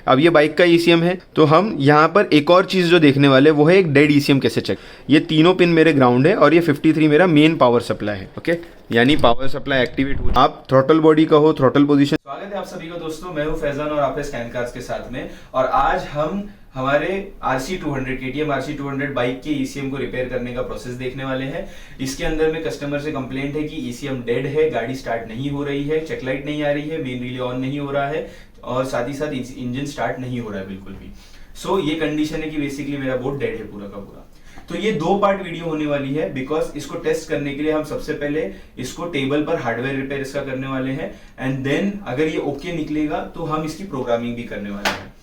अब ये बाइक का ईसीएम है, तो हम यहाँ पर एक और चीज़ जो देखने वाले वो है एक डेड ईसीएम कैसे चेक। ये तीनों पिन मेरे ग्राउंड है और ये 53 मेरा मेन पावर सप्लाई है। ओके, यानी पावर सप्लाई एक्टिवेट हुई, आप थ्रॉटल बॉडी का हो, थ्रॉटल पोजीशन। स्वागत है आप सभी को दोस्तों, मैं हूं फैजान और आप है स्कैन कार्स के साथ में। और आज हम हमारे RC200 KTM RC200 बाइक के ECM को रिपेयर करने का प्रोसेस देखने वाले हैं। इसके अंदर में कस्टमर से कंप्लेंट है कि ECM डेड है, गाड़ी स्टार्ट नहीं हो रही है, चेक लाइट नहीं आ रही है, मेन रिले ऑन नहीं हो रहा है और साथ ही साथ इंजन स्टार्ट नहीं हो रहा है बिल्कुल भी। सो ये कंडीशन है कि बेसिकली मेरा बोट डेड है पूरा का पूरा। तो ये 2 पार्ट वीडियो होने वाली है, बिकॉज इसको टेस्ट करने के लिए हम सबसे पहले इसको टेबल पर हार्डवेयर रिपेयर इसका करने वाले हैं एंड देन अगर ये ओके निकलेगा तो हम इसकी प्रोग्रामिंग भी करने वाले हैं।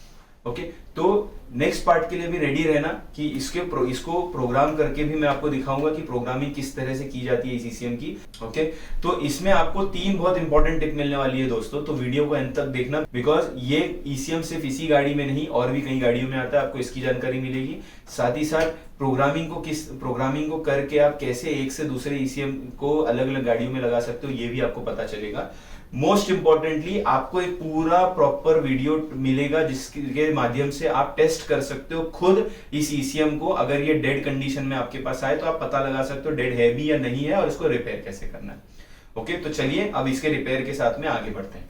ओके, तो नेक्स्ट पार्ट के लिए भी रेडी रहना कि इसको प्रोग्राम करके भी मैं आपको दिखाऊंगा कि प्रोग्रामिंग किस तरह से की जाती है इस ECM की। ओके, तो इसमें आपको 3 बहुत इंपॉर्टेंट टिप मिलने वाली है दोस्तों, तो वीडियो को अंत तक देखना, बिकॉज ये ECM सिर्फ इसी गाड़ी में नहीं और भी कई गाड़ियों में आता है, आपको इसकी जानकारी मिलेगी। साथ ही साथ प्रोग्रामिंग को करके आप कैसे एक से दूसरे ECM को अलग अलग गाड़ियों में लगा सकते हो ये भी आपको पता चलेगा। मोस्ट इंपॉर्टेंटली आपको एक पूरा प्रॉपर वीडियो मिलेगा जिसके माध्यम से आप टेस्ट कर सकते हो खुद इस ECM को। अगर ये डेड कंडीशन में आपके पास आए तो आप पता लगा सकते हो डेड है भी या नहीं है और इसको रिपेयर कैसे करना है। ओके, तो चलिए अब इसके रिपेयर के साथ में आगे बढ़ते हैं।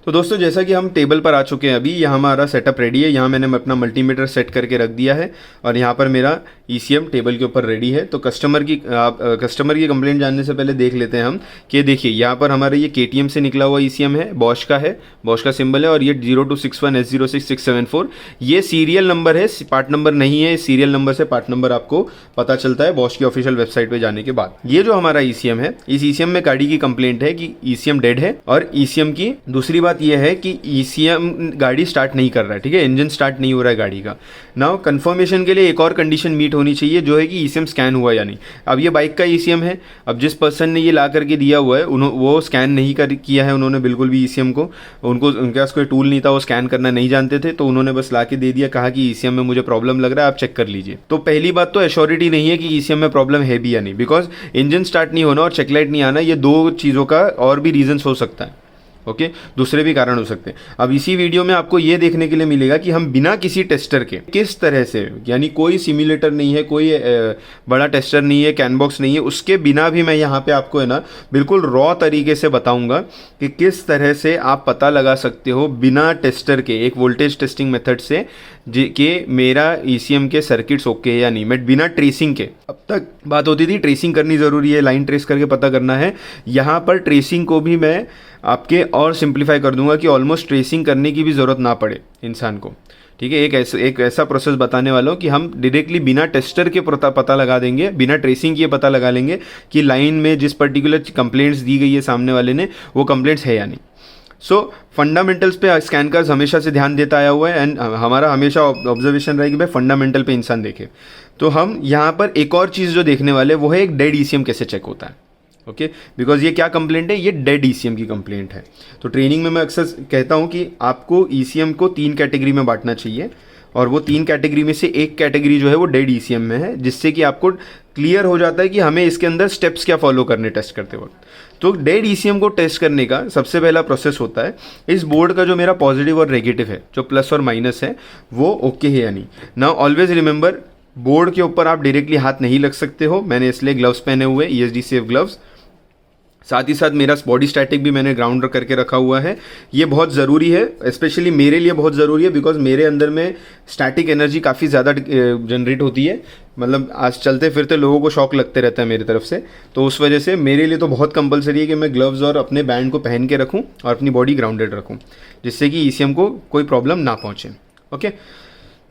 तो दोस्तों जैसा कि हम टेबल पर आ चुके हैं, अभी यहाँ हमारा सेटअप रेडी है। यहाँ मैंने अपना मल्टीमीटर सेट करके रख दिया है और यहाँ पर मेरा ECM टेबल के ऊपर रेडी है। तो कस्टमर की कंप्लेंट जानने से पहले देख लेते हैं हम कि देखिए यहाँ पर हमारा ये KTM से निकला हुआ ECM है, बॉश का सिंबल है और ये 0261S06674 ये सीरियल नंबर है, पार्ट नंबर नहीं है। सीरियल नंबर से पार्ट नंबर आपको पता चलता है बॉश की ऑफिशियल वेबसाइट पर जाने के बाद। ये जो हमारा ECM है, इस ECM में गाड़ी की कंप्लेंट है कि ECM डेड है और ECM की दूसरी बात यह है कि ECM गाड़ी स्टार्ट नहीं कर रहा है। ठीक है, इंजन स्टार्ट नहीं हो रहा है गाड़ी का। नाउ कंफर्मेशन के लिए एक और कंडीशन मीट होनी चाहिए जो है कि ECM स्कैन हुआ या नहीं। अब ये बाइक का ECM है, अब जिस पर्सन ने ये ला करके दिया हुआ है वो स्कैन नहीं किया है उन्होंने बिल्कुल भी ECM को। उनके पास कोई टूल नहीं था, वो स्कैन करना नहीं जानते थे, तो उन्होंने बस ला के दे दिया, कहा कि ECM में मुझे प्रॉब्लम लग रहा है, आप चेक कर लीजिए। तो पहली बात तो एश्योरिटी नहीं है कि ECM में प्रॉब्लम है भी या नहीं, बिकॉज इंजन स्टार्ट नहीं होना और चेकलाइट नहीं आना, ये 2 चीज़ों का और भी रीजन हो सकता है। ओके, दूसरे भी कारण हो सकते हैं। अब इसी वीडियो में आपको ये देखने के लिए मिलेगा कि हम बिना किसी टेस्टर के किस तरह से, यानी कोई सिम्युलेटर नहीं है, कोई बड़ा टेस्टर नहीं है, कैनबॉक्स नहीं है, उसके बिना भी मैं यहाँ पे आपको है ना बिल्कुल रॉ तरीके से बताऊंगा कि किस तरह से आप पता लगा सकते हो बिना टेस्टर के, एक वोल्टेज टेस्टिंग मेथड से, कि मेरा ECM के सर्किट्स ओके है या नहीं। मैं बिना ट्रेसिंग के, अब तक बात होती थी ट्रेसिंग करनी ज़रूरी है, लाइन ट्रेस करके पता करना है। यहाँ पर ट्रेसिंग को भी मैं आपके और सिंप्लीफाई कर दूंगा कि ऑलमोस्ट ट्रेसिंग करने की भी ज़रूरत ना पड़े इंसान को। ठीक है, एक ऐसा प्रोसेस बताने वाला हूँ कि हम डायरेक्टली बिना टेस्टर के पता लगा देंगे, बिना ट्रेसिंग किए पता लगा लेंगे कि लाइन में जिस पर्टिकुलर कंप्लेंट्स दी गई है सामने वाले ने, वो कंप्लेंट्स है या नहीं। सो फंडामेंटल्स पे स्कैन कार्स हमेशा से ध्यान देता आया हुआ है एंड हमारा हमेशा ऑब्जर्वेशन रहेगी भाई फंडामेंटल पे इंसान देखे। तो हम यहाँ पर एक और चीज़ जो देखने वाले वो है एक डेड ECM कैसे चेक होता है। ओके, बिकॉज ये क्या कंप्लेंट है, ये डेड ECM की कंप्लेंट है। तो ट्रेनिंग में मैं अक्सर कहता हूँ कि आपको ECM को 3 कैटेगरी में बांटना चाहिए और वो 3 कैटेगरी में से एक कैटेगरी जो है वो डेड ECM में है, जिससे कि आपको क्लियर हो जाता है कि हमें इसके अंदर स्टेप्स क्या फॉलो करने टेस्ट करते वक्त। तो डेड ECM को टेस्ट करने का सबसे पहला प्रोसेस होता है इस बोर्ड का जो मेरा पॉजिटिव और नेगेटिव है, जो प्लस और माइनस है, वो ओके है या नहीं। नाउ ऑलवेज रिमेंबर, बोर्ड के ऊपर आप डायरेक्टली हाथ नहीं लग सकते हो। मैंने इसलिए ग्लव्स पहने हुए, ESD सेफ ग्लव्स। साथ ही साथ मेरा बॉडी स्टैटिक भी मैंने ग्राउंड करके रखा हुआ है। ये बहुत ज़रूरी है, स्पेशली मेरे लिए बहुत ज़रूरी है, बिकॉज मेरे अंदर में स्टैटिक एनर्जी काफ़ी ज़्यादा जनरेट होती है। मतलब आज चलते फिरते लोगों को शॉक लगते रहता है मेरी तरफ से, तो उस वजह से मेरे लिए तो बहुत कंपलसरी है कि मैं ग्लव्स और अपने बैंड को पहन के रखूँ और अपनी बॉडी ग्राउंडेड रखूँ, जिससे कि ECM को कोई प्रॉब्लम ना पहुँचे। ओके,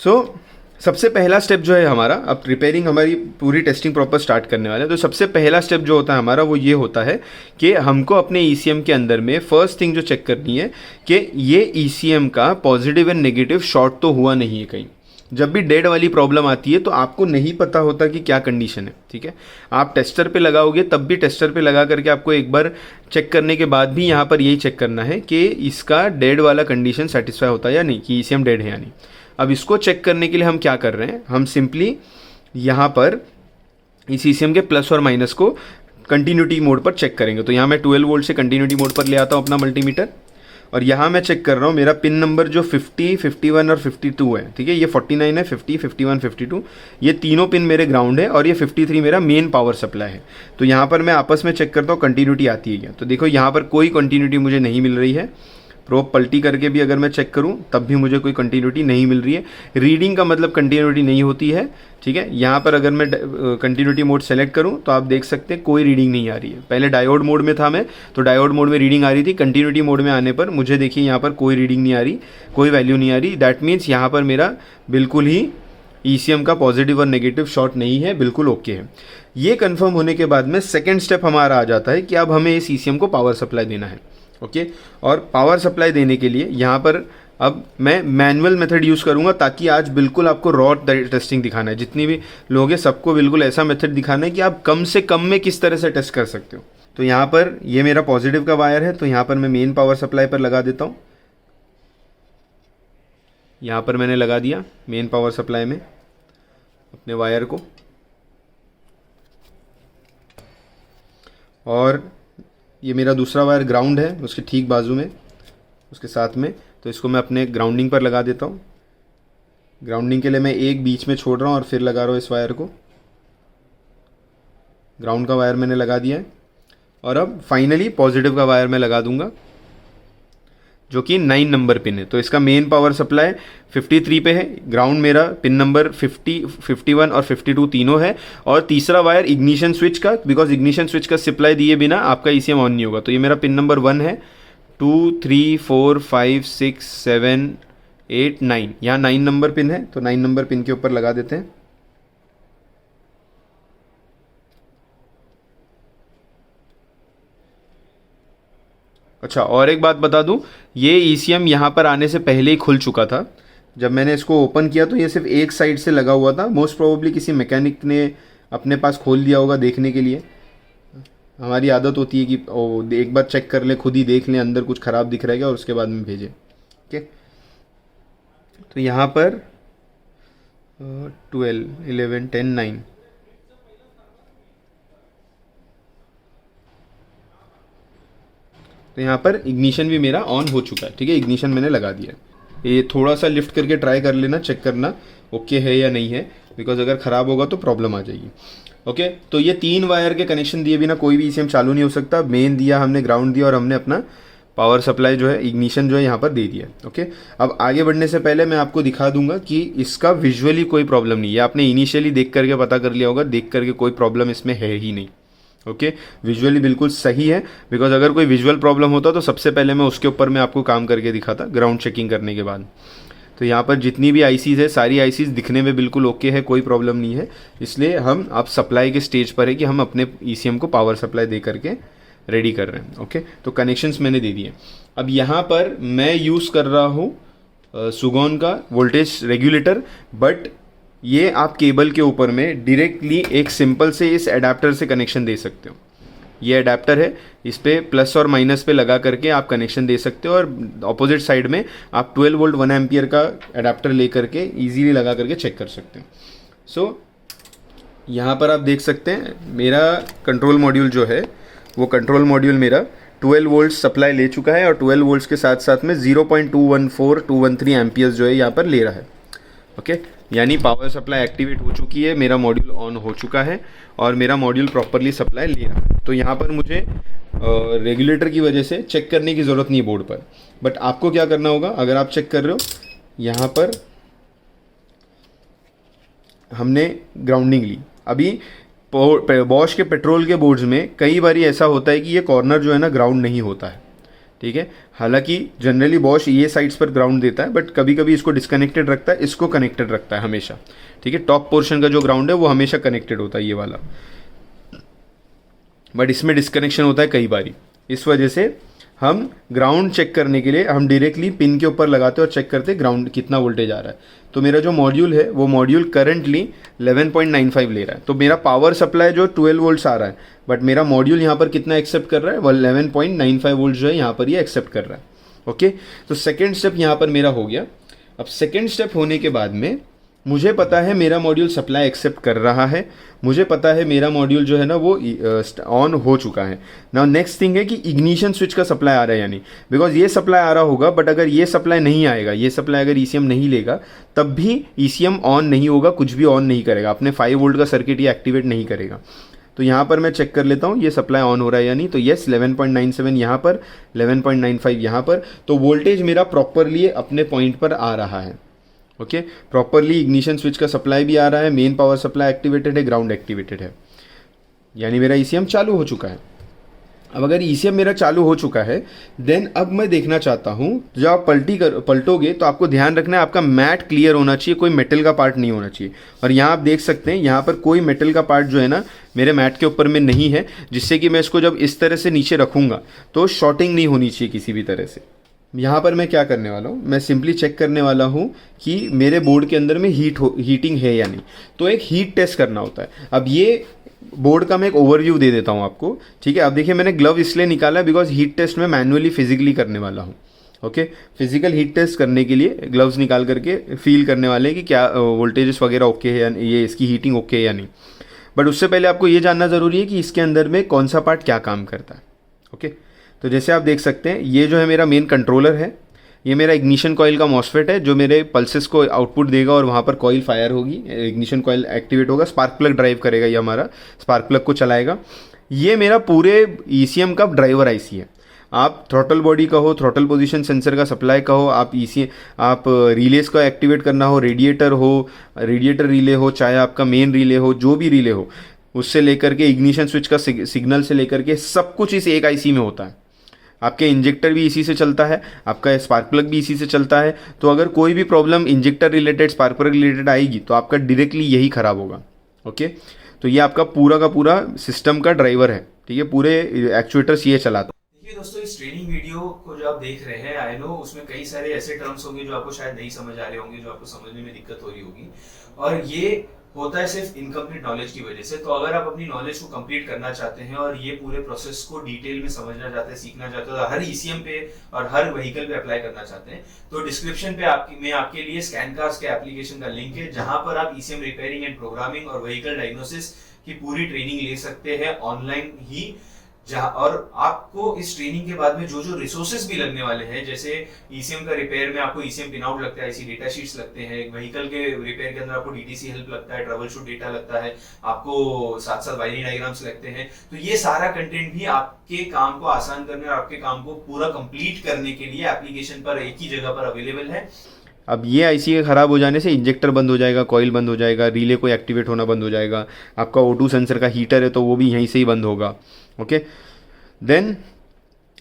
सो सबसे पहला स्टेप जो है हमारा, अब रिपेयरिंग हमारी पूरी टेस्टिंग प्रॉपर स्टार्ट करने वाले हैं, तो सबसे पहला स्टेप जो होता है हमारा वो ये होता है कि हमको अपने ECM के अंदर में फर्स्ट थिंग जो चेक करनी है कि ये ECM का पॉजिटिव एंड नेगेटिव शॉर्ट तो हुआ नहीं है कहीं। जब भी डेड वाली प्रॉब्लम आती है तो आपको नहीं पता होता कि क्या कंडीशन है। ठीक है, आप टेस्टर पे लगाओगे, तब भी टेस्टर पे लगा करके आपको एक बार चेक करने के बाद भी यहाँ पर यही चेक करना है कि इसका डेड वाला कंडीशन सेटिस्फाई होता है या नहीं, कि ECM डेड है या नहीं। अब इसको चेक करने के लिए हम क्या कर रहे हैं, हम सिंपली यहाँ पर इस ECM के प्लस और माइनस को कंटिन्यूटी मोड पर चेक करेंगे। तो यहाँ मैं 12 वोल्ट से कंटिन्यूटी मोड पर ले आता हूँ अपना मल्टीमीटर, और यहाँ मैं चेक कर रहा हूँ मेरा पिन नंबर जो 50, 51 और 52 है, ठीक है। ये 49 है, 50, 51, 52, ये तीनों पिन मेरे ग्राउंड है, और ये 53 मेरा मेन पावर सप्लाई है। तो यहाँ पर मैं आपस में चेक करता हूँ कंटिन्यूटी आती है क्या। तो देखो यहाँ पर कोई कंटिन्यूटी मुझे नहीं मिल रही है। प्रोब पलटी करके भी अगर मैं चेक करूं तब भी मुझे कोई कंटिन्यूटी नहीं मिल रही है। रीडिंग का मतलब कंटिन्यूटी नहीं होती है, ठीक है। यहाँ पर अगर मैं कंटिन्यूटी मोड सेलेक्ट करूं तो आप देख सकते हैं कोई रीडिंग नहीं आ रही है। पहले डायोड मोड में था मैं, तो डायोड मोड में रीडिंग आ रही थी। कंटिन्यूटी मोड में आने पर मुझे देखिए यहाँ पर कोई रीडिंग नहीं आ रही, कोई वैल्यू नहीं आ रही। दैट मीन्स यहाँ पर मेरा बिल्कुल ही ECM का पॉजिटिव और नेगेटिव शॉर्ट नहीं है, बिल्कुल ओके है। ये कन्फर्म होने के बाद में सेकेंड स्टेप हमारा आ जाता है कि अब हमें इस ECM को पावर सप्लाई देना है, ओके। और पावर सप्लाई देने के लिए यहाँ पर अब मैं मैनुअल मेथड यूज़ करूँगा, ताकि आज बिल्कुल आपको रॉ टेस्टिंग दिखाना है। जितनी भी लोग हैं सबको बिल्कुल ऐसा मेथड दिखाना है कि आप कम से कम में किस तरह से टेस्ट कर सकते हो। तो यहाँ पर ये मेरा पॉजिटिव का वायर है, तो यहाँ पर मैं मेन पावर सप्लाई पर लगा देता हूँ। यहाँ पर मैंने लगा दिया मेन पावर सप्लाई में अपने वायर को, और ये मेरा दूसरा वायर ग्राउंड है उसके ठीक बाजू में, उसके साथ में। तो इसको मैं अपने ग्राउंडिंग पर लगा देता हूँ। ग्राउंडिंग के लिए मैं एक बीच में छोड़ रहा हूँ और फिर लगा रहा हूँ इस वायर को। ग्राउंड का वायर मैंने लगा दिया है, और अब फाइनली पॉजिटिव का वायर मैं लगा दूंगा जो कि 9 नंबर पिन है। तो इसका मेन पावर सप्लाई 53 पे है, ग्राउंड मेरा पिन नंबर 50, 51 और 52 तीनों है, और तीसरा वायर इग्निशन स्विच का, बिकॉज इग्निशन स्विच का सप्लाई दिए बिना आपका ECM ऑन नहीं होगा। तो ये मेरा पिन नंबर 1 है। 2, 3, 4, 5, 6, 7, 8, 9, यहाँ 9 नंबर पिन है, तो 9 नंबर पिन के ऊपर लगा देते हैं। अच्छा, और एक बात बता दूं, ये ECM यहाँ पर आने से पहले ही खुल चुका था। जब मैंने इसको ओपन किया तो ये सिर्फ एक साइड से लगा हुआ था। मोस्ट प्रोबेबली किसी मैकेनिक ने अपने पास खोल दिया होगा देखने के लिए। हमारी आदत होती है कि एक बार चेक कर ले, खुद ही देख लें अंदर कुछ ख़राब दिख रहेगा और उसके बाद में भेजें, ओके। तो यहाँ पर 12, 11, 10, 9, तो यहाँ पर इग्निशन भी मेरा ऑन हो चुका है, ठीक है। इग्निशन मैंने लगा दिया है। ये थोड़ा सा लिफ्ट करके ट्राई कर लेना, चेक करना ओके है या नहीं है, बिकॉज अगर ख़राब होगा तो प्रॉब्लम आ जाएगी, ओके। तो ये 3 वायर के कनेक्शन दिए बिना कोई भी ECM चालू नहीं हो सकता। मेन दिया हमने, ग्राउंड दिया, और हमने अपना पावर सप्लाई जो है, इग्निशन जो है यहाँ पर दे दिया, ओके। अब आगे बढ़ने से पहले मैं आपको दिखा दूंगा कि इसका विजुअली कोई प्रॉब्लम नहीं है। आपने इनिशियली देख करके पता कर लिया होगा, देख करके कोई प्रॉब्लम इसमें है ही नहीं, ओके। विजुअली बिल्कुल सही है, बिकॉज अगर कोई विजुअल प्रॉब्लम होता तो सबसे पहले मैं उसके ऊपर मैं आपको काम करके दिखाता ग्राउंड चेकिंग करने के बाद। तो यहाँ पर जितनी भी ICs है, सारी ICs दिखने में बिल्कुल ओके है, कोई प्रॉब्लम नहीं है। इसलिए हम आप सप्लाई के स्टेज पर है कि हम अपने ECM को पावर सप्लाई दे करके रेडी कर रहे हैं, ओके। तो कनेक्शंस मैंने दे दिए। अब यहाँ पर मैं यूज़ कर रहा हूँ सुगॉन का वोल्टेज रेगुलेटर, बट ये आप केबल के ऊपर में डायरेक्टली एक सिंपल से इस एडाप्टर से कनेक्शन दे सकते हो। ये एडाप्टर है, इस पर प्लस और माइनस पे लगा करके आप कनेक्शन दे सकते हो, और ऑपोजिट साइड में आप 12 वोल्ट 1 एम्पियर का एडाप्टर ले करके ईजीली लगा करके चेक कर सकते हो। सो यहाँ पर आप देख सकते हैं मेरा कंट्रोल मॉड्यूल जो है, वो कंट्रोल मॉड्यूल मेरा 12 वोल्ट सप्लाई ले चुका है, और 12 वोल्ट्स के साथ साथ में 0.214-213 एम्पियर्स जो है यहाँ पर ले रहा है, ओके। यानी पावर सप्लाई एक्टिवेट हो चुकी है, मेरा मॉड्यूल ऑन हो चुका है, और मेरा मॉड्यूल प्रॉपरली सप्लाई ले रहा है। तो यहाँ पर मुझे रेगुलेटर की वजह से चेक करने की ज़रूरत नहीं है बोर्ड पर, बट आपको क्या करना होगा, अगर आप चेक कर रहे हो, यहाँ पर हमने ग्राउंडिंग ली। अभी बॉश के पेट्रोल के बोर्ड्स में कई बार ऐसा होता है कि ये कॉर्नर जो है ना ग्राउंड नहीं होता है, ठीक है। हालांकि जनरली बॉश ये साइड्स पर ग्राउंड देता है, बट कभी कभी इसको डिस्कनेक्टेड रखता है, इसको कनेक्टेड रखता है हमेशा, ठीक है। टॉप पोर्शन का जो ग्राउंड है वो हमेशा कनेक्टेड होता है, ये वाला, बट इसमें डिस्कनेक्शन होता है कई बारी। इस वजह से हम ग्राउंड चेक करने के लिए हम डायरेक्टली पिन के ऊपर लगाते हैं और चेक करते हैं ग्राउंड कितना वोल्टेज आ रहा है। तो मेरा जो मॉड्यूल है वो मॉड्यूल करंटली 11.95 ले रहा है। तो मेरा पावर सप्लाई जो 12 वोल्ट्स आ रहा है, बट मेरा मॉड्यूल यहाँ पर कितना एक्सेप्ट कर रहा है, वो 11.95 वोल्ट जो है यहाँ पर ये एक्सेप्ट कर रहा है, ओके। तो सेकेंड स्टेप यहाँ पर मेरा हो गया। अब सेकेंड स्टेप होने के बाद में मुझे पता है मेरा मॉड्यूल सप्लाई एक्सेप्ट कर रहा है, मुझे पता है मेरा मॉड्यूल जो है ना वो ऑन हो चुका है। नाउ नेक्स्ट थिंग है कि इग्निशन स्विच का सप्लाई आ रहा है या नहीं, बिकॉज ये सप्लाई आ रहा होगा, बट अगर ये सप्लाई नहीं आएगा, ये सप्लाई अगर ईसीएम नहीं लेगा, तब भी ईसीएम ऑन नहीं होगा, कुछ भी ऑन नहीं करेगा, अपने 5 वोल्ट का सर्किट ये एक्टिवेट नहीं करेगा। तो यहाँ पर मैं चेक कर लेता हूँ ये सप्लाई ऑन हो रहा है या नहीं। तो येस 11.97 यहाँ पर, 11.95 यहाँ पर, तो वोल्टेज मेरा प्रॉपरली अपने पॉइंट पर आ रहा है। ओके, प्रॉपरली इग्निशन स्विच का सप्लाई भी आ रहा है, मेन पावर सप्लाई एक्टिवेटेड है, ग्राउंड एक्टिवेटेड है, यानी मेरा ईसीएम चालू हो चुका है। अब अगर ईसीएम मेरा चालू हो चुका है, देन अब मैं देखना चाहता हूँ, जब आप पलटोगे तो आपको ध्यान रखना है आपका मैट क्लियर होना चाहिए, कोई मेटल का पार्ट नहीं होना चाहिए। और यहाँ आप देख सकते हैं यहाँ पर कोई मेटल का पार्ट जो है ना मेरे मैट के ऊपर में नहीं है, जिससे कि मैं इसको जब इस तरह से नीचे रखूँगा तो शॉर्टिंग नहीं होनी चाहिए किसी भी तरह से। यहाँ पर मैं क्या करने वाला हूँ, मैं सिंपली चेक करने वाला हूँ कि मेरे बोर्ड के अंदर में हीटिंग है या नहीं। तो एक हीट टेस्ट करना होता है। अब ये बोर्ड का मैं एक ओवरव्यू दे देता हूँ आपको, ठीक है। अब देखिए मैंने ग्लव इसलिए निकाला है बिकॉज हीट टेस्ट में मैनुअली फिजिकली करने वाला हूँ। ओके, फिजिकल हीट टेस्ट करने के लिए ग्लव्स निकाल करके फील करने वाले हैं कि क्या वोल्टेजेस वगैरह ओके है या ये इसकी हीटिंग ओके है या नहीं। बट उससे पहले आपको ये जानना ज़रूरी है कि इसके अंदर में कौन सा पार्ट क्या काम करता है। ओके, तो जैसे आप देख सकते हैं ये जो है मेरा मेन कंट्रोलर है, ये मेरा इग्निशन कॉइल का मॉसफेट है जो मेरे पल्सेस को आउटपुट देगा और वहाँ पर कॉइल फायर होगी, इग्निशन कॉइल एक्टिवेट होगा, स्पार्क प्लग ड्राइव करेगा, ये हमारा स्पार्क प्लग को चलाएगा। ये मेरा पूरे ईसीएम का ड्राइवर आईसी है। आप थ्रॉटल बॉडी कहो, थ्रॉटल पोजीशन सेंसर का सप्लाई कहो, आप रिलेस का एक्टिवेट करना हो, रेडिएटर रिले हो, चाहे आपका मेन रिले हो, जो भी रिले हो, उससे लेकर के इग्निशन स्विच का सिग्नल से लेकर के सब कुछ इस एक आईसी में होता है। आपके इंजेक्टर भी इसी से चलता है, आपका स्पार्क प्लग भी इसी से चलता है। तो अगर कोई भी problem injector related, spark plug related आएगी तो आपका डायरेक्टली यही खराब होगा। ओके, तो ये आपका पूरा का पूरा सिस्टम का ड्राइवर है, ठीक है, पूरे एक्चुएटर्स ये चलाता है। देखिए दोस्तों, इस ट्रेनिंग वीडियो को जो आप देख रहे हैं, आई नो उसमें कई सारे ऐसे टर्म्स होंगे जो आपको शायद नहीं समझ आ रहे होंगे, जो आपको समझने में दिक्कत हो रही होगी, और ये होता है सिर्फ इनकम्प्लीट नॉलेज की वजह से। तो अगर आप अपनी नॉलेज को कंप्लीट करना चाहते हैं और ये पूरे प्रोसेस को डिटेल में समझना चाहते हैं, सीखना चाहते हैं, हर ईसीएम पे और हर व्हीकल पे अप्लाई करना चाहते हैं, तो डिस्क्रिप्शन पे आपके लिए स्कैनकार्स के एप्लीकेशन का लिंक है, जहां पर आप ईसीएम रिपेयरिंग एंड प्रोग्रामिंग और व्हीकल डायग्नोसिस की पूरी ट्रेनिंग ले सकते हैं ऑनलाइन ही। और आपको इस ट्रेनिंग के बाद में जो जो रिसोर्सेज भी लगने वाले हैं, जैसे ईसीएम का रिपेयर में आपको ईसीएम पिन आउट लगता है, आईसी डेटा शीट्स लगते हैं, व्हीकल के रिपेयर के अंदर आपको डीटीसी हेल्प लगता है, ट्रबल शूट डेटा लगता है, आपको साथ साथ वायरिंग डायग्राम्स लगते हैं। तो ये सारा कंटेंट भी आपके काम को आसान करने और आपके काम को पूरा कंप्लीट करने के लिए एप्लीकेशन पर एक ही जगह पर अवेलेबल है। अब ये आईसी के ख़राब हो जाने से इंजेक्टर बंद हो जाएगा, कॉइल बंद हो जाएगा, रिले को एक्टिवेट होना बंद हो जाएगा, आपका O2 सेंसर का हीटर है तो वो भी यहीं से ही बंद होगा। ओके, देन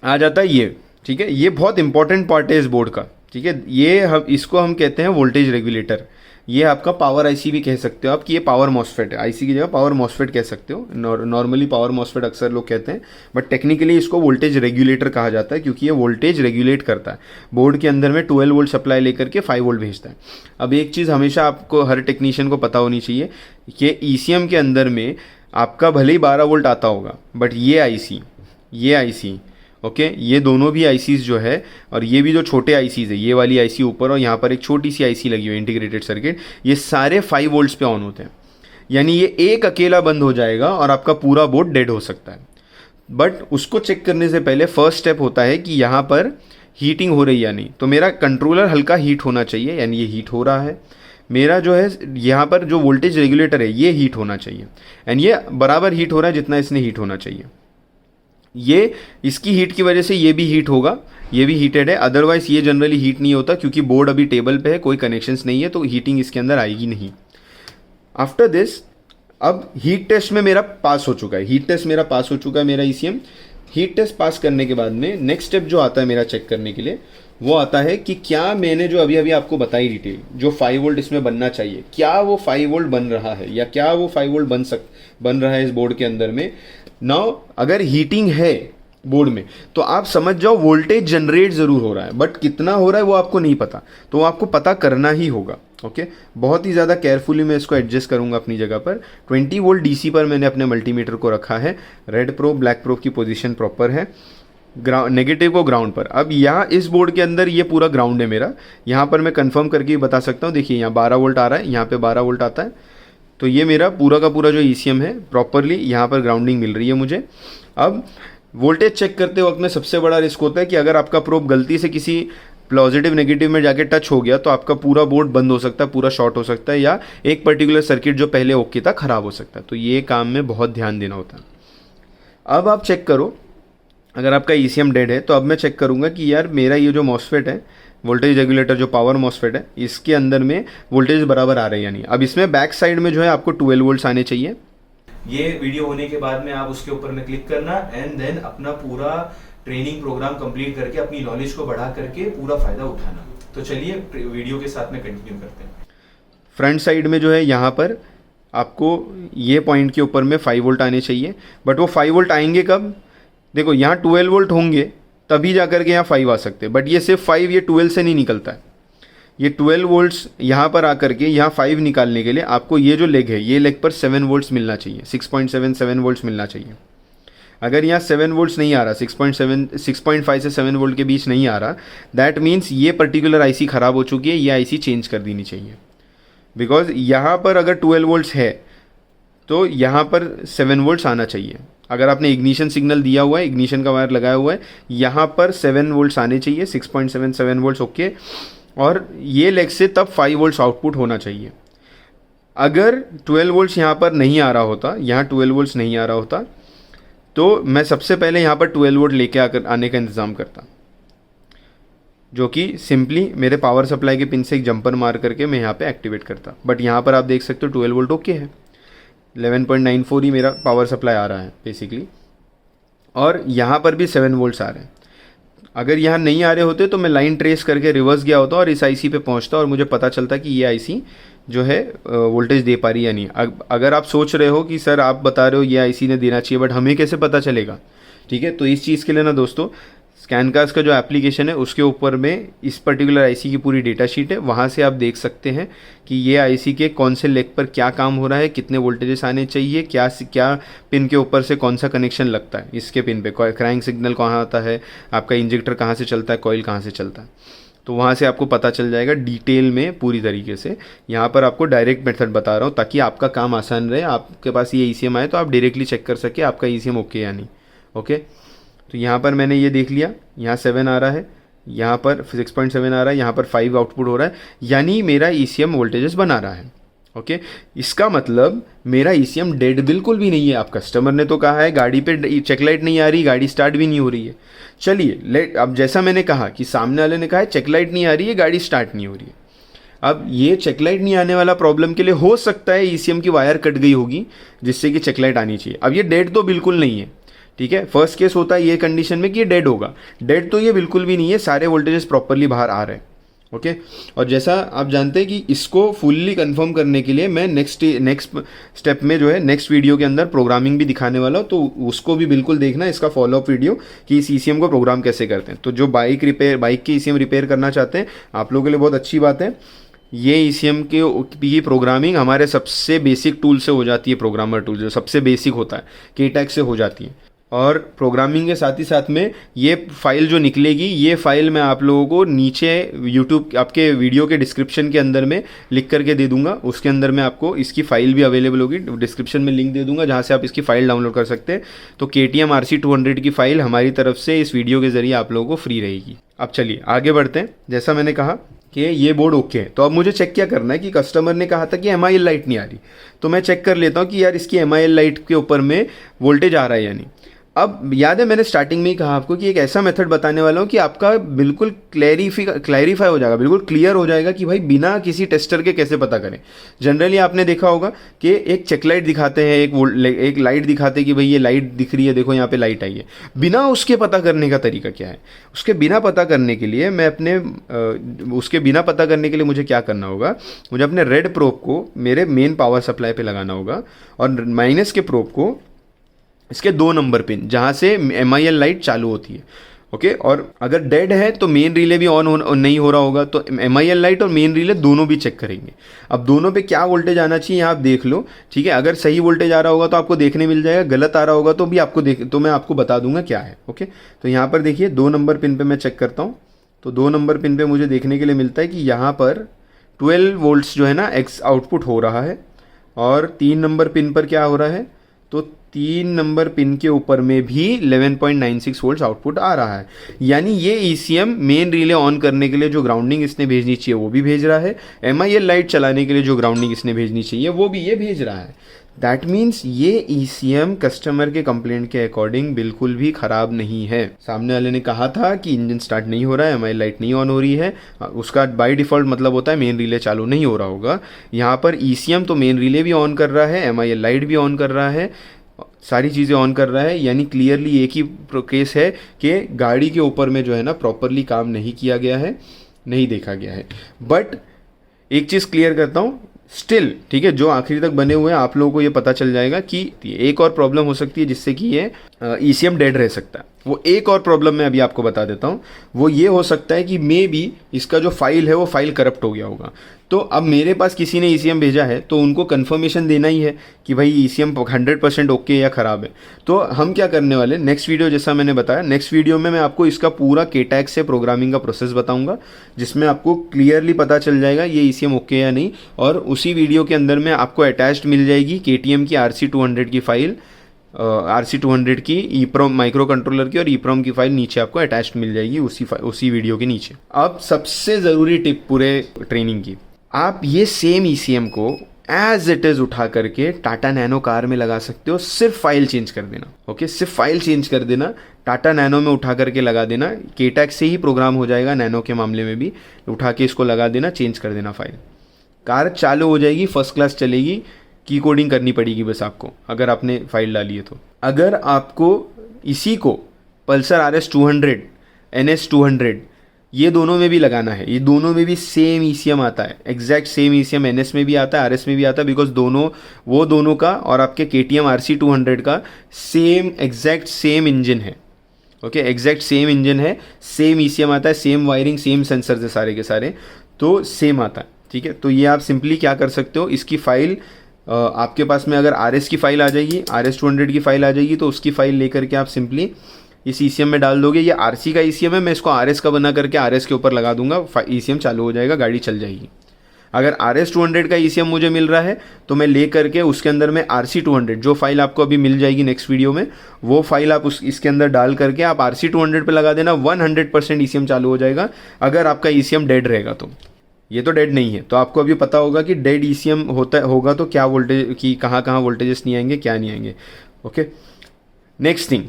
आ जाता है ये, ठीक है, ये बहुत इंपॉर्टेंट पार्ट है इस बोर्ड का, ठीक है। ये इसको हम कहते हैं वोल्टेज रेगुलेटर। ये आपका पावर आईसी भी कह सकते हो आप, कि ये पावर मॉसफेट है, आईसी की जगह पावर मॉसफेट कह सकते हो। नॉर्मली पावर मॉसफेट अक्सर लोग कहते हैं, बट टेक्निकली इसको वोल्टेज रेगुलेटर कहा जाता है, क्योंकि ये वोल्टेज रेगुलेट करता है। बोर्ड के अंदर में 12 वोल्ट सप्लाई लेकर के 5 वोल्ट भेजता है। अब एक चीज़ हमेशा आपको, हर टेक्नीशियन को पता होनी चाहिए कि ईसीएम के अंदर में आपका भले ही 12 वोल्ट आता होगा, बट ये आईसी ओके, ये दोनों भी आईसीज जो है, और ये भी जो छोटे आईसीज है, ये वाली आईसी ऊपर और यहाँ पर एक छोटी सी आईसी लगी हुई है इंटीग्रेटेड सर्किट, ये सारे 5 वोल्ट्स पे ऑन होते हैं। यानी ये एक अकेला बंद हो जाएगा और आपका पूरा बोर्ड डेड हो सकता है। बट उसको चेक करने से पहले फर्स्ट स्टेप होता है कि यहाँ पर हीटिंग हो रही है या नहीं। तो मेरा कंट्रोलर हल्का हीट होना चाहिए, यानी ये हीट हो रहा है। मेरा जो है यहाँ पर जो वोल्टेज रेगुलेटर है ये हीट होना चाहिए, एंड ये बराबर हीट हो रहा है जितना इसने हीट होना चाहिए। ये इसकी हीट की वजह से ये भी हीट होगा, ये भी हीटेड है, अदरवाइज ये जनरली हीट नहीं होता, क्योंकि बोर्ड अभी टेबल पे है, कोई कनेक्शंस नहीं है, तो हीटिंग इसके अंदर आएगी नहीं। आफ्टर दिस, अब हीट टेस्ट में मेरा पास हो चुका है, हीट टेस्ट मेरा पास हो चुका है मेरा ईसीएम। हीट टेस्ट पास करने के बाद में नेक्स्ट स्टेप जो आता है मेरा चेक करने के लिए, वो आता है कि क्या मैंने जो अभी अभी आपको बताई डिटेल, जो 5 वोल्ट इसमें बनना चाहिए, क्या वो 5 वोल्ट बन रहा है, या क्या वो 5 वोल्ट बन रहा है इस बोर्ड के अंदर में। नाउ अगर हीटिंग है बोर्ड में तो आप समझ जाओ वोल्टेज जनरेट ज़रूर हो रहा है, बट कितना हो रहा है वो आपको नहीं पता, तो वो आपको पता करना ही होगा। ओके, बहुत ही ज़्यादा केयरफुली मैं इसको एडजस्ट करूँगा अपनी जगह पर। 20 वोल्ट डीसी पर मैंने अपने मल्टीमीटर को रखा है, रेड प्रोब ब्लैक प्रोब की पोजीशन प्रॉपर है। नेगेटिव को ग्राउंड पर। अब यहाँ इस बोर्ड के अंदर ये पूरा ग्राउंड है मेरा, यहाँ पर मैं कंफर्म करके बता सकता हूँ। देखिए यहाँ 12 वोल्ट आ रहा है, यहाँ पे 12 वोल्ट आता है, तो ये मेरा पूरा का पूरा जो ईसीएम है प्रॉपरली यहाँ पर ग्राउंडिंग मिल रही है मुझे। अब वोल्टेज चेक करते वक्त में सबसे बड़ा रिस्क होता है कि अगर आपका प्रोब गलती से किसी पॉजिटिव नेगेटिव में जाके टच हो गया तो आपका पूरा बोर्ड बंद हो सकता है, पूरा शॉर्ट हो सकता है, या एक पर्टिकुलर सर्किट जो पहले ओके था ख़राब हो सकता है। तो ये काम में बहुत ध्यान देना होता है। अब आप चेक करो, अगर आपका ईसीएम डेड है तो अब मैं चेक करूँगा कि यार मेरा ये जो मॉसफेट है, वोल्टेज रेगुलेटर जो पावर मॉसफेट है, इसके अंदर में वोल्टेज बराबर आ रहे हैं या नहीं। अब इसमें बैक साइड में जो है आपको 12 वोल्ट्स आने चाहिए। ये वीडियो होने के बाद में आप उसके ऊपर में क्लिक करना एंड देन अपना पूरा ट्रेनिंग प्रोग्राम कंप्लीट करके अपनी नॉलेज को बढ़ा करके पूरा फायदा उठाना। तो चलिए वीडियो के साथ में कंटिन्यू करते हैं। फ्रंट साइड में जो है यहाँ पर आपको ये पॉइंट के ऊपर में 5 वोल्ट आने चाहिए, बट वो 5 वोल्ट आएंगे कब? देखो यहाँ 12 वोल्ट होंगे तभी जा कर के यहाँ 5 आ सकते हैं, बट ये सिर्फ 5 ये 12 से नहीं निकलता है। ये 12 वोल्ट्स यहाँ पर आकर के यहाँ 5 निकालने के लिए आपको ये जो लेग है, ये लेग पर 7 वोल्ट्स मिलना चाहिए, 6.7 वोल्ट्स मिलना चाहिए। अगर यहाँ 7 वोल्ट्स नहीं आ रहा, 6.5 से 7 वोल्ट के बीच नहीं आ रहा, दैट मीन्स ये पर्टिकुलर आईसी ख़राब हो चुकी है, ये आईसी चेंज कर देनी चाहिए। बिकॉज यहाँ पर अगर 12 वोल्ट्स है तो यहाँ पर 7 वोल्ट्स आना चाहिए। अगर आपने इग्निशन सिग्नल दिया हुआ है, इग्निशन का वायर लगाया हुआ है, यहाँ पर 7 वोल्ट्स आने चाहिए, 6.7 वोल्ट्स ओके, और ये लेग से तब 5 वोल्ट्स आउटपुट होना चाहिए। अगर 12 वोल्ट्स यहाँ पर नहीं आ रहा होता, यहाँ 12 वोल्ट्स नहीं आ रहा होता, तो मैं सबसे पहले यहाँ पर 12 वोल्ट लेके आने का इंतज़ाम करता, जो कि सिंपली मेरे पावर सप्लाई के पिन से एक जंपर मार करके मैं यहाँ पे एक्टिवेट करता। बट यहाँ पर आप देख सकते हो 12 वोल्ट ओके है, 11.94 ही मेरा पावर सप्लाई आ रहा है बेसिकली, और यहाँ पर भी 7 वोल्ट्स आ रहे हैं। अगर यहाँ नहीं आ रहे होते तो मैं लाइन ट्रेस करके रिवर्स गया होता और इस आईसी पे पहुँचता और मुझे पता चलता कि ये आईसी जो है वोल्टेज दे पा रही या नहीं। अगर आप सोच रहे हो कि सर आप बता रहे हो ये आईसी ने देना चाहिए, बट हमें कैसे पता चलेगा? ठीक है, तो इस चीज़ के लिए ना दोस्तों, स्कैनकास्ट का जो एप्लीकेशन है उसके ऊपर में इस पर्टिकुलर आईसी की पूरी डेटा शीट है, वहाँ से आप देख सकते हैं कि ये आईसी के कौन से लेग पर क्या काम हो रहा है, कितने वोल्टेजेस आने चाहिए, क्या पिन के ऊपर से कौन सा कनेक्शन लगता है, इसके पिन पे क्रैंक सिग्नल कहाँ आता है, आपका इंजेक्टर कहाँ से चलता है, कॉइल कहाँ से चलता है, तो वहाँ से आपको पता चल जाएगा डिटेल में पूरी तरीके से। यहाँ पर आपको डायरेक्ट मेथड बता रहा हूँ ताकि आपका काम आसान रहे, आपके पास ये ईसीएम आए तो आप डायरेक्टली चेक कर सके आपका ईसीएम ओके या नहीं। ओके, तो यहाँ पर मैंने ये देख लिया, यहाँ 7 आ रहा है, यहाँ पर 6.7 आ रहा है, यहाँ पर 5 आउटपुट हो रहा है, यानी मेरा ईसीएम वोल्टेजेस बना रहा है। ओके, इसका मतलब मेरा ईसीएम डेड बिल्कुल भी नहीं है। आप कस्टमर ने तो कहा है गाड़ी पे चेक लाइट नहीं आ रही, गाड़ी स्टार्ट भी नहीं हो रही है। चलिए अब जैसा मैंने कहा कि सामने वाले ने कहा है चेक लाइट नहीं आ रही है, गाड़ी स्टार्ट नहीं हो रही है। अब ये चेक लाइट नहीं आने वाला प्रॉब्लम के लिए हो सकता है ईसीएम की वायर कट गई होगी जिससे कि चेक लाइट आनी चाहिए। अब ये डेड तो बिल्कुल नहीं है, ठीक है। फर्स्ट केस होता है ये कंडीशन में कि ये डेड होगा, डेड तो ये बिल्कुल भी नहीं है, सारे वोल्टेजेस प्रॉपरली बाहर आ रहे हैं। ओके, और जैसा आप जानते हैं कि इसको फुल्ली कंफर्म करने के लिए मैं नेक्स्ट स्टेप में जो है नेक्स्ट वीडियो के अंदर प्रोग्रामिंग भी दिखाने वाला हूँ, तो उसको भी बिल्कुल देखना, इसका फॉलोअप वीडियो कि इस ईसीएम को प्रोग्राम कैसे करते हैं। तो जो बाइक के ईसीएम रिपेयर करना चाहते हैं, आप लोगों के लिए बहुत अच्छी बात है, ये ईसीएम की प्रोग्रामिंग हमारे सबसे बेसिक टूल से हो जाती है। प्रोग्रामर टूल जो सबसे बेसिक होता है KTech से हो जाती है, और प्रोग्रामिंग के साथ ही साथ में ये फाइल जो निकलेगी, ये फाइल मैं आप लोगों को नीचे यूट्यूब आपके वीडियो के डिस्क्रिप्शन के अंदर में लिख करके दे दूंगा। उसके अंदर में आपको इसकी फ़ाइल भी अवेलेबल होगी, डिस्क्रिप्शन में लिंक दे दूंगा जहाँ से आप इसकी फ़ाइल डाउनलोड कर सकते हैं। तो KTM RC200 की फ़ाइल हमारी तरफ से इस वीडियो के ज़रिए आप लोगों को फ्री रहेगी। अब चलिए आगे बढ़ते हैं। जैसा मैंने कहा कि ये बोर्ड ओके है, तो अब मुझे चेक क्या करना है कि कस्टमर ने कहा था कि MIL लाइट नहीं आ रही, तो मैं चेक कर लेता हूँ कि यार इसकी MIL लाइट के ऊपर में वोल्टेज आ रहा है या नहीं। अब याद है मैंने स्टार्टिंग में ही कहा आपको कि एक ऐसा मेथड बताने वाला हूँ कि आपका बिल्कुल क्लैरिफाई हो जाएगा, बिल्कुल क्लियर हो जाएगा कि भाई बिना किसी टेस्टर के कैसे पता करें। जनरली आपने देखा होगा कि एक चेक लाइट दिखाते हैं, एक लाइट दिखाते हैं कि भाई ये लाइट दिख रही है, देखो यहाँ पे लाइट आई है। बिना उसके पता करने का तरीका क्या है? उसके बिना पता करने के लिए मुझे क्या करना होगा, मुझे अपने रेड प्रोब को मेरे मेन पावर सप्लाई पे लगाना होगा, और माइनस के प्रोब को इसके 2 नंबर पिन जहाँ से MIL लाइट चालू होती है ओके। और अगर डेड है तो मेन रिले भी ऑन नहीं हो रहा होगा, तो MIL लाइट और मेन रिले दोनों भी चेक करेंगे। अब दोनों पे क्या वोल्टेज आना चाहिए आप देख लो, ठीक है। अगर सही वोल्टेज आ रहा होगा तो आपको देखने मिल जाएगा, गलत आ रहा होगा तो भी आपको तो मैं आपको बता दूंगा क्या है। ओके, तो यहाँ पर देखिए 2 नंबर पिन पे मैं चेक करता हूँ, तो 2 नंबर पिन पे मुझे देखने के लिए मिलता है कि यहाँ पर 12 वोल्ट्स जो है ना एक्स आउटपुट हो रहा है, और 3 नंबर पिन पर क्या हो रहा है, तो 3 नंबर पिन के ऊपर में भी 11.96 वोल्ट्स आउटपुट आ रहा है। यानी ये ECM मेन रिले ऑन करने के लिए जो ग्राउंडिंग इसने भेजनी चाहिए वो भी भेज रहा है, MIL लाइट चलाने के लिए जो ग्राउंडिंग इसने भेजनी चाहिए वो भी ये भेज रहा है। दैट मीन्स ये ECM कस्टमर के कंप्लेंट के अकॉर्डिंग बिल्कुल भी ख़राब नहीं है। सामने वाले ने कहा था कि इंजन स्टार्ट नहीं हो रहा है, MIL लाइट नहीं ऑन हो रही है, उसका बाय डिफ़ॉल्ट मतलब होता है मेन रिले चालू नहीं हो रहा होगा। यहाँ पर ECM तो मेन रिले भी ऑन कर रहा है, MIL लाइट भी ऑन कर रहा है, सारी चीज़ें ऑन कर रहा है। यानी क्लियरली एक ही केस है कि गाड़ी के ऊपर में जो है ना प्रॉपरली काम नहीं किया गया है, नहीं देखा गया है। बट एक चीज़ क्लियर करता हूँ स्टिल, ठीक है, जो आखिरी तक बने हुए हैं आप लोगों को ये पता चल जाएगा कि एक और प्रॉब्लम हो सकती है जिससे कि ये ECM डेड रह सकता है। वो एक और प्रॉब्लम मैं अभी आपको बता देता हूँ, वो ये हो सकता है कि मे बी इसका जो फाइल है वो फाइल करप्ट हो गया होगा। तो अब मेरे पास किसी ने ECM भेजा है तो उनको कंफर्मेशन देना ही है कि भाई ECM 100% ओके या ख़राब है। तो हम क्या करने वाले, नेक्स्ट वीडियो जैसा मैंने बताया, नेक्स्ट वीडियो में मैं आपको इसका पूरा KTAX से प्रोग्रामिंग का प्रोसेस बताऊंगा, जिसमें आपको क्लियरली पता चल जाएगा ये ECM ओके या नहीं। और उसी वीडियो के अंदर में आपको अटैच्ड मिल जाएगी KTM की RC200 की फाइल, RC200 की EEPROM माइक्रो कंट्रोलर की और EEPROM की फाइल नीचे आपको अटैच्ड मिल जाएगी उसी वीडियो के नीचे। अब सबसे ज़रूरी टिप पूरे ट्रेनिंग की, आप ये सेम ECM को एज इट इज़ उठा करके टाटा नैनो कार में लगा सकते हो, सिर्फ फाइल चेंज कर देना। ओके, सिर्फ फाइल चेंज कर देना, टाटा नैनो में उठा करके लगा देना, KTAX से ही प्रोग्राम हो जाएगा नैनो के मामले में भी, उठा के इसको लगा देना, चेंज कर देना फाइल, कार चालू हो जाएगी, फर्स्ट क्लास चलेगी। की कोडिंग करनी पड़ेगी बस आपको, अगर आपने फाइल डाली है तो। अगर आपको इसी को पल्सर RS200 NS200 ये दोनों में भी लगाना है, ये दोनों में भी सेम ECM आता है, एग्जैक्ट सेम ECM NS में भी आता है, RS में भी आता है, बिकॉज दोनों का और आपके KTM RC200 का सेम एग्जैक्ट सेम इंजन है। ओके, एग्जैक्ट सेम इंजन है, सेम ECM आता है, सेम वायरिंग, सेम सेंसर है, सारे के सारे तो सेम आता है। ठीक है, तो ये आप सिंपली क्या कर सकते हो, इसकी फाइल आपके पास में अगर RS की फाइल आ जाएगी, RS200 की फाइल आ जाएगी, तो उसकी फाइल लेकर के आप सिंपली इस ECM में डाल दोगे। ये RC का ECM है, मैं इसको RS का बना करके RS के ऊपर लगा दूंगा, ECM चालू हो जाएगा, गाड़ी चल जाएगी। अगर RS200 का ECM मुझे मिल रहा है तो मैं ले करके उसके अंदर में RC200 जो फाइल आपको अभी मिल जाएगी नेक्स्ट वीडियो में, वो फाइल आप इसके अंदर डाल करके आप RC200 पे लगा देना, 100% ECM चालू हो जाएगा। अगर आपका ECM डेड रहेगा तो, ये तो डेड नहीं है, तो आपको अभी पता होगा कि डेड ECM होगा तो क्या वोल्टेज की कहाँ वोल्टेजेस नहीं आएंगे, क्या नहीं आएंगे। ओके, नेक्स्ट थिंग,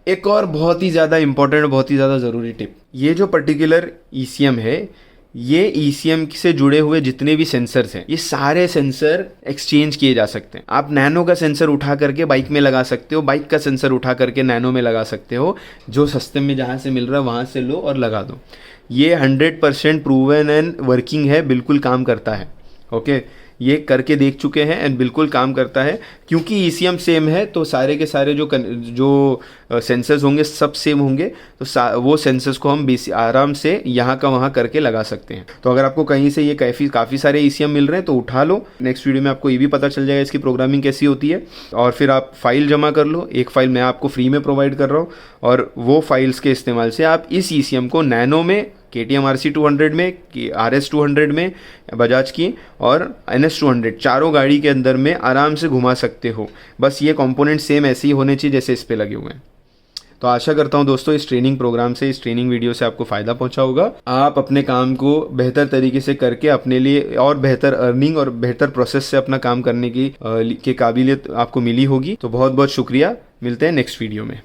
एक और बहुत ही ज़्यादा इंपॉर्टेंट, बहुत ही ज़्यादा ज़रूरी टिप, ये जो पर्टिकुलर ECM है, ये ECM से जुड़े हुए जितने भी सेंसर्स हैं, ये सारे सेंसर एक्सचेंज किए जा सकते हैं। आप नैनो का सेंसर उठा करके बाइक में लगा सकते हो, बाइक का सेंसर उठा करके नैनो में लगा सकते हो, जो सस्ते में जहाँ से मिल रहा है वहाँ से लो और लगा दो। ये 100% प्रूवन एंड वर्किंग है, बिल्कुल काम करता है। ओके, ये करके देख चुके हैं एंड बिल्कुल काम करता है, क्योंकि ECM सेम है तो सारे के सारे जो सेंसर्स होंगे सब सेम होंगे, तो वो सेंसर्स को हम आराम से यहाँ का वहाँ करके लगा सकते हैं। तो अगर आपको कहीं से ये काफ़ी सारे ECM मिल रहे हैं तो उठा लो, नेक्स्ट वीडियो में आपको ये भी पता चल जाएगा इसकी प्रोग्रामिंग कैसी होती है, और फिर आप फाइल जमा कर लो। एक फाइल मैं आपको फ्री में प्रोवाइड कर रहा हूँ, और वो फाइल्स के इस्तेमाल से आप इस ECM को नैनो में, KTM RC200 में, RS200 में बजाज की और NS200 चारों गाड़ी के अंदर में आराम से घुमा सकते हो। बस ये कंपोनेंट सेम ऐसे ही होने चाहिए जैसे इस पे लगे हुए हैं। तो आशा करता हूँ दोस्तों इस ट्रेनिंग प्रोग्राम से, इस ट्रेनिंग वीडियो से आपको फ़ायदा पहुँचा होगा। आप अपने काम को बेहतर तरीके से करके अपने लिए और बेहतर अर्निंग और बेहतर प्रोसेस से अपना काम करने की काबिलियत आपको मिली होगी। तो बहुत बहुत शुक्रिया, मिलते हैं नेक्स्ट वीडियो में।